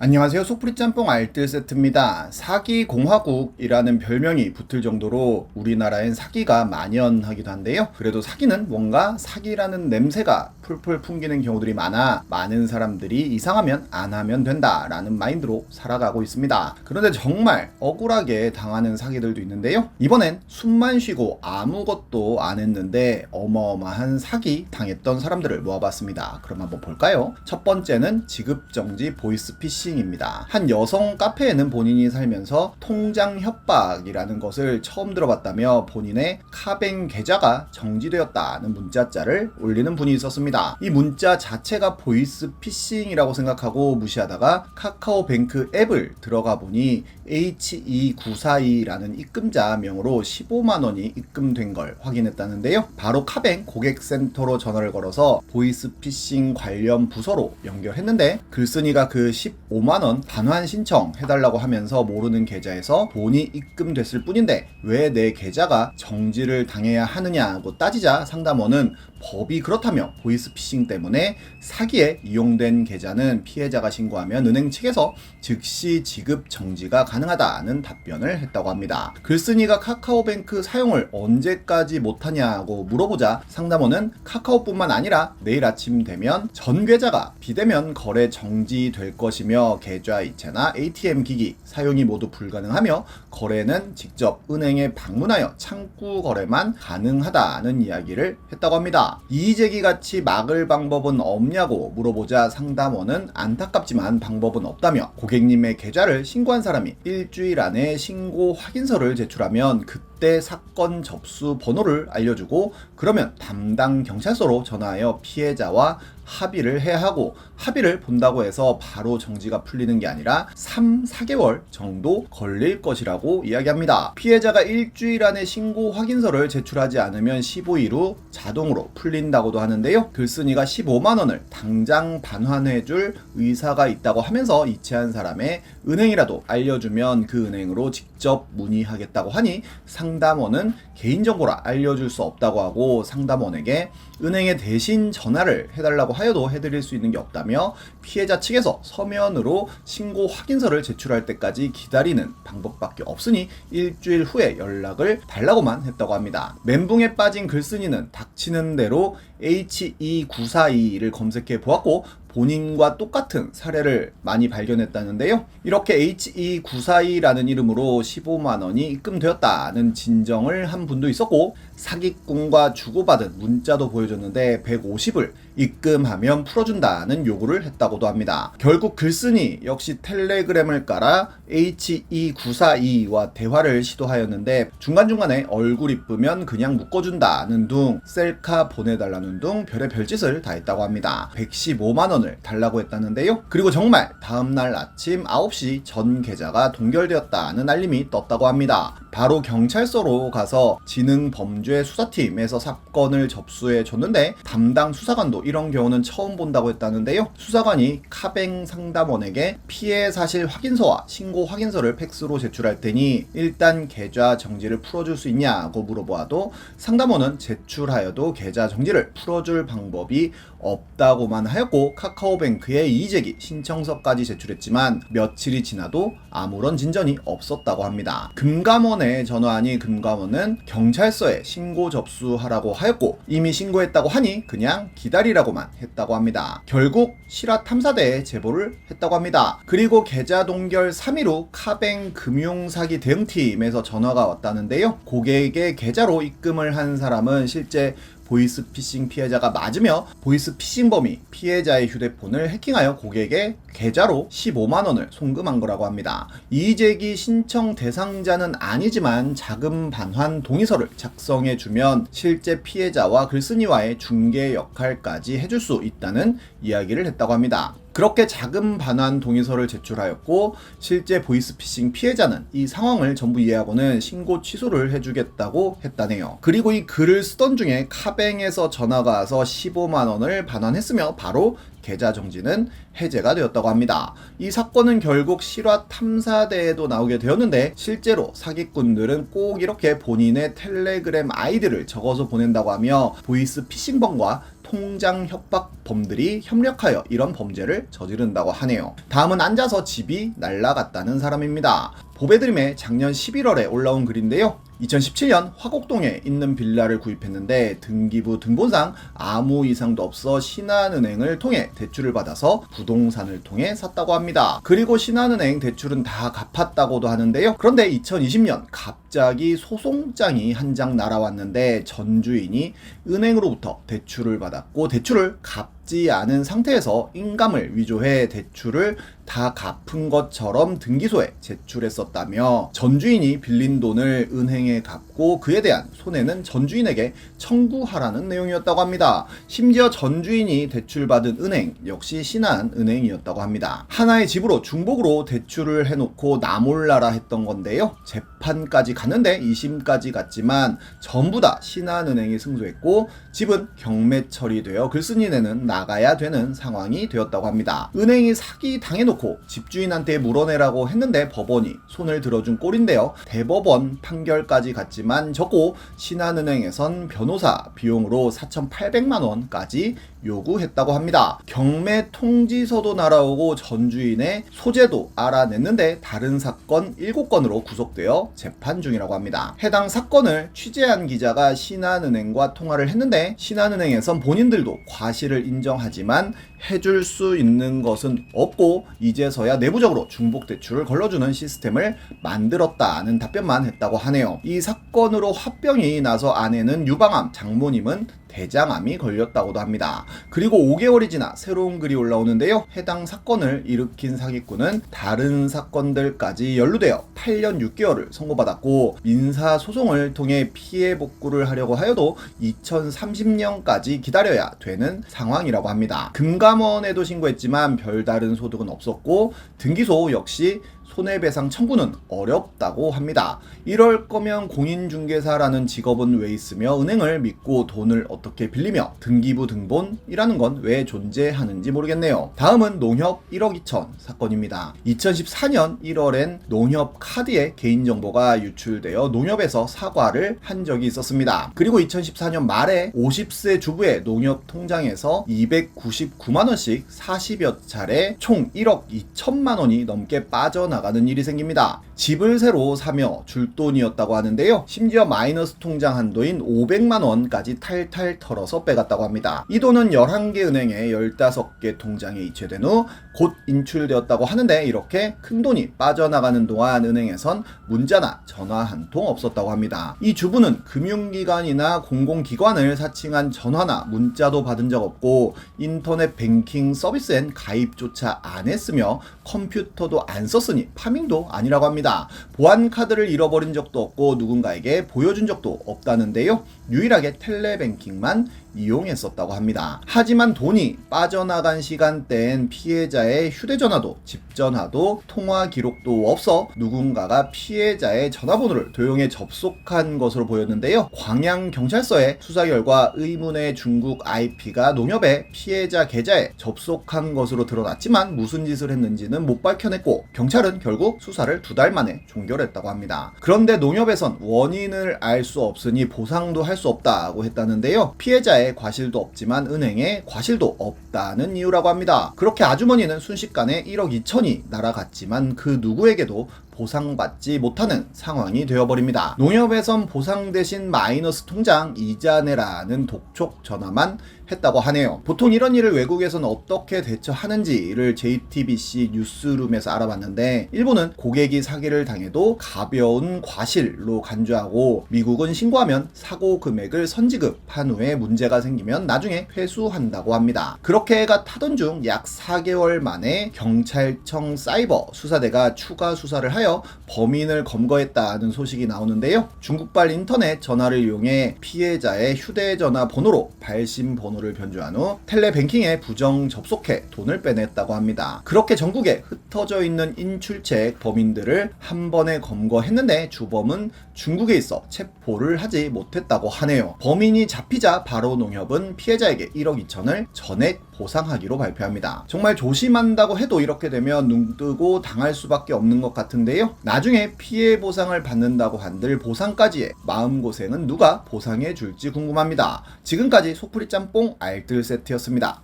안녕하세요. 속풀이 짬뽕 알뜰 세트입니다. 사기 공화국이라는 별명이 붙을 정도로 우리나라엔 사기가 만연하기도 한데요. 그래도 사기는 뭔가 사기라는 냄새가 풀풀 풍기는 경우들이 많아 많은 사람들이 이상하면 안 하면 된다라는 마인드로 살아가고 있습니다. 그런데 정말 억울하게 당하는 사기들도 있는데요. 이번엔 숨만 쉬고 아무것도 안 했는데 어마어마한 사기 당했던 사람들을 모아봤습니다. 그럼 한번 볼까요? 첫 번째는 지급정지 보이스피싱 입니다. 한 여성 카페에는 본인이 살면서 통장 협박이라는 것을 처음 들어봤다며 본인의 카뱅 계좌가 정지되었다는 문자자를 올리는 분이 있었습니다. 이 문자 자체가 보이스피싱이라고 생각하고 무시하다가 카카오뱅크 앱을 들어가 보니 H2942라는 입금자 명으로 15만원이 입금된 걸 확인했다는데요. 바로 카뱅 고객센터로 전화를 걸어서 보이스피싱 관련 부서로 연결했는데 글쓴이가 그 15만원 반환 신청해달라고 하면서 모르는 계좌에서 돈이 입금됐을 뿐인데 왜 내 계좌가 정지를 당해야 하느냐고 따지자 상담원은 법이 그렇다며 보이스피싱 때문에 사기에 이용된 계좌는 피해자가 신고하면 은행 측에서 즉시 지급 정지가 가능하다는 답변을 했다고 합니다. 글쓴이가 카카오뱅크 사용을 언제까지 못하냐고 물어보자 상담원은 카카오뿐만 아니라 내일 아침 되면 전 계좌가 비대면 거래 정지될 것이며 계좌 이체나 ATM 기기 사용이 모두 불가능하며 거래는 직접 은행에 방문하여 창구 거래만 가능하다는 이야기를 했다고 합니다. 이의제기 같이 막을 방법은 없냐고 물어보자 상담원은 안타깝지만 방법은 없다며 고객님의 계좌를 신고한 사람이 일주일 안에 신고 확인서를 제출하면 그때 사건 접수 번호를 알려주고 그러면 담당 경찰서로 전화하여 피해자와 합의를 해야 하고 합의를 본다고 해서 바로 정지가 풀리는 게 아니라 3, 4개월 정도 걸릴 것이라고 이야기합니다. 피해자가 일주일 안에 신고 확인서를 제출하지 않으면 15일 후 자동으로 풀린다고도 하는데요. 글쓴이가 15만원을 당장 반환해줄 의사가 있다고 하면서 이체한 사람의 은행이라도 알려주면 그 은행으로 직접 문의하겠다고 하니 상담원은 개인정보라 알려줄 수 없다고 하고 상담원에게 은행에 대신 전화를 해달라고 하여도 해드릴 수 있는 게 없다며 피해자 측에서 서면으로 신고 확인서를 제출할 때까지 기다리는 방법밖에 없으니 일주일 후에 연락을 달라고만 했다고 합니다. 멘붕에 빠진 글쓴이는 닥치는 대로 H2942를 검색해 보았고 본인과 똑같은 사례를 많이 발견했다는데요. 이렇게 H2942라는 이름으로 15만원이 입금되었다는 진정을 한 분도 있었고 사기꾼과 주고받은 문자도 보여줬는데 150을 입금하면 풀어준다는 요구를 했다고도 합니다. 결국 글쓴이 역시 텔레그램을 깔아 H2942와 대화를 시도하였는데 중간중간에 얼굴 이쁘면 그냥 묶어준다는 둥 셀카 보내달라는 둥 별의 별짓을 다 했다고 합니다. 115만원을 달라고 했다는데요. 그리고 정말 다음날 아침 9시 전 계좌가 동결되었다는 알림이 떴다고 합니다. 바로 경찰서로 가서 지능범죄수사팀에서 사건을 접수해 줬는데 담당 수사관도 이런 경우는 처음 본다고 했다는데요. 수사관이 카뱅 상담원에게 피해 사실 확인서와 신고 확인서를 팩스로 제출할 테니 일단 계좌 정지를 풀어줄 수 있냐고 물어보아도 상담원은 제출하여도 계좌 정지를 풀어줄 방법이 없다고만 하였고 카카오뱅크에 이의제기 신청서까지 제출했지만 며칠이 지나도 아무런 진전이 없었다고 합니다. 금감원에 전화하니 금감원은 경찰서에 신고 접수하라고 하였고 이미 신고했다고 하니 그냥 기다리라고만 했다고 합니다. 결국 실화탐사대에 제보를 했다고 합니다. 그리고 계좌 동결 3일 후 카뱅 금융사기 대응팀에서 전화가 왔다는데요. 고객의 계좌로 입금을 한 사람은 실제 보이스피싱 피해자가 맞으며 보이스피싱범이 피해자의 휴대폰을 해킹하여 고객의 계좌로 15만원을 송금한 거라고 합니다. 이의제기 신청 대상자는 아니지만 자금 반환 동의서를 작성해주면 실제 피해자와 글쓴이와의 중개 역할까지 해줄 수 있다는 이야기를 했다고 합니다. 그렇게 자금 반환 동의서를 제출하였고 실제 보이스피싱 피해자는 이 상황을 전부 이해하고는 신고 취소를 해주겠다고 했다네요. 그리고 이 글을 쓰던 중에 카뱅에서 전화가 와서 15만원을 반환했으며 바로 계좌 정지는 해제가 되었다고 합니다. 이 사건은 결국 실화 탐사대에도 나오게 되었는데 실제로 사기꾼들은 꼭 이렇게 본인의 텔레그램 아이디를 적어서 보낸다고 하며 보이스 피싱범과 통장 협박범들이 협력하여 이런 범죄를 저지른다고 하네요. 다음은 앉아서 집이 날아갔다는 사람입니다. 보배드림의 작년 11월에 올라온 글인데요. 2017년 화곡동에 있는 빌라를 구입했는데 등기부 등본상 아무 이상도 없어 신한은행을 통해 대출을 받아서 부동산을 통해 샀다고 합니다. 그리고 신한은행 대출은 다 갚았다고도 하는데요. 그런데 2020년 갑자기 소송장이 한 장 날아왔는데 전 주인이 은행으로부터 대출을 받았고 대출을 갚지 않은 상태에서 인감을 위조해 대출을 다 갚은 것처럼 등기소에 제출했었다며 전 주인이 빌린 돈을 은행에 갚고 그에 대한 손해는 전 주인에게 청구하라는 내용이었다고 합니다. 심지어 전 주인이 대출받은 은행 역시 신한은행이었다고 합니다. 하나의 집으로 중복으로 대출을 해놓고 나몰라라 했던 건데요. 재판까지 갔는데 2심까지 갔지만 전부 다 신한은행이 승소했고 집은 경매 처리되어 글쓴이네는 나가야 되는 상황이 되었다고 합니다. 은행이 사기 당해놓고 집주인한테 물어내라고 했는데 법원이 손을 들어준 꼴인데요. 대법원 판결까지 갔지만 졌고 신한은행에선 변호사 비용으로 4,800만 원까지 요구했다고 합니다. 경매 통지서도 날아오고 전 주인의 소재도 알아냈는데 다른 사건 7건으로 구속되어 재판 중이라고 합니다. 해당 사건을 취재한 기자가 신한은행과 통화를 했는데 신한은행에선 본인들도 과실을 인정하지만 해줄 수 있는 것은 없고 이제서야 내부적으로 중복대출을 걸러주는 시스템을 만들었다는 답변만 했다고 하네요. 이 사건으로 화병이 나서 아내는 유방암, 장모님은 대장암이 걸렸다고도 합니다. 그리고 5개월이 지나 새로운 글이 올라오는데요. 해당 사건을 일으킨 사기꾼은 다른 사건들까지 연루되어 8년 6개월을 선고받았고 민사소송을 통해 피해 복구를 하려고 하여도 2030년까지 기다려야 되는 상황이라고 합니다. 금감원에도 신고했지만 별다른 소득은 없었고 등기소 역시 손해배상 청구는 어렵다고 합니다. 이럴 거면 공인중개사라는 직업은 왜 있으며 은행을 믿고 돈을 어떻게 빌리며 등기부 등본이라는 건 왜 존재하는지 모르겠네요. 다음은 농협 1억 2천 사건입니다. 2014년 1월엔 농협 카드의 개인정보가 유출되어 농협에서 사과를 한 적이 있었습니다. 그리고 2014년 말에 50세 주부의 농협 통장에서 299만원씩 40여 차례 총 1억 2천만 원이 넘게 빠져나가는 일이 생깁니다. 집을 새로 사며 줄 돈이었다고 하는데요. 심지어 마이너스 통장 한도인 500만 원까지 탈탈 털어서 빼갔다고 합니다. 이 돈은 11개 은행에 15개 통장에 이체된 후 곧 인출되었다고 하는데 이렇게 큰 돈이 빠져나가는 동안 은행에선 문자나 전화 한 통 없었다고 합니다. 이 주부는 금융기관이나 공공기관을 사칭한 전화나 문자도 받은 적 없고 인터넷 뱅킹 서비스엔 가입조차 안 했으며 컴퓨터도 안 썼으니 파밍도 아니라고 합니다. 보안카드를 잃어버린 적도 없고 누군가에게 보여준 적도 없다는데요. 유일하게 텔레뱅킹만 이용했었다고 합니다. 하지만 돈이 빠져나간 시간대엔 피해자의 휴대전화도 집전화도 통화 기록도 없어 누군가가 피해자의 전화번호를 도용해 접속한 것으로 보였는데요. 광양경찰서의 수사 결과 의문의 중국 IP가 농협의 피해자 계좌에 접속한 것으로 드러났지만 무슨 짓을 했는지는 못 밝혀냈고 경찰은 결국 수사를 2달 만에 종결했다고 합니다. 그런데 농협에선 원인을 알 수 없으니 보상도 할 수 없다고 했다는데요. 피해자의 과실도 없지만 은행에 과실도 없다는 이유라고 합니다. 그렇게 아주머니는 순식간에 1억 2천이 날아갔지만 그 누구에게도 보상받지 못하는 상황이 되어버립니다. 농협에선 보상 대신 마이너스 통장 이자 내라는 독촉 전화만 했다고 하네요. 보통 이런 일을 외국에서는 어떻게 대처하는지를 JTBC 뉴스룸에서 알아봤는데 일본은 고객이 사기를 당해도 가벼운 과실로 간주하고 미국은 신고하면 사고 금액을 선지급한 후에 문제가 생기면 나중에 회수한다고 합니다. 그렇게 해가 타던 중 약 4개월 만에 경찰청 사이버 수사대가 추가 수사를 하여 범인을 검거했다는 소식이 나오는데요. 중국발 인터넷 전화를 이용해 피해자의 휴대전화 번호로 발신 번호를 변조한 후 텔레뱅킹에 부정 접속해 돈을 빼냈다고 합니다. 그렇게 전국에 흩어져 있는 인출책 범인들을 한 번에 검거했는데 주범은 중국에 있어 체포를 하지 못했다고 하네요. 범인이 잡히자 바로 농협은 피해자에게 1억 2천을 전액 보상하기로 발표합니다. 정말 조심한다고 해도 이렇게 되면 눈 뜨고 당할 수밖에 없는 것 같은데요. 나중에 피해 보상을 받는다고 한들 보상까지의 마음고생은 누가 보상해 줄지 궁금합니다. 지금까지 소프리 짬뽕 알뜰 세트였습니다.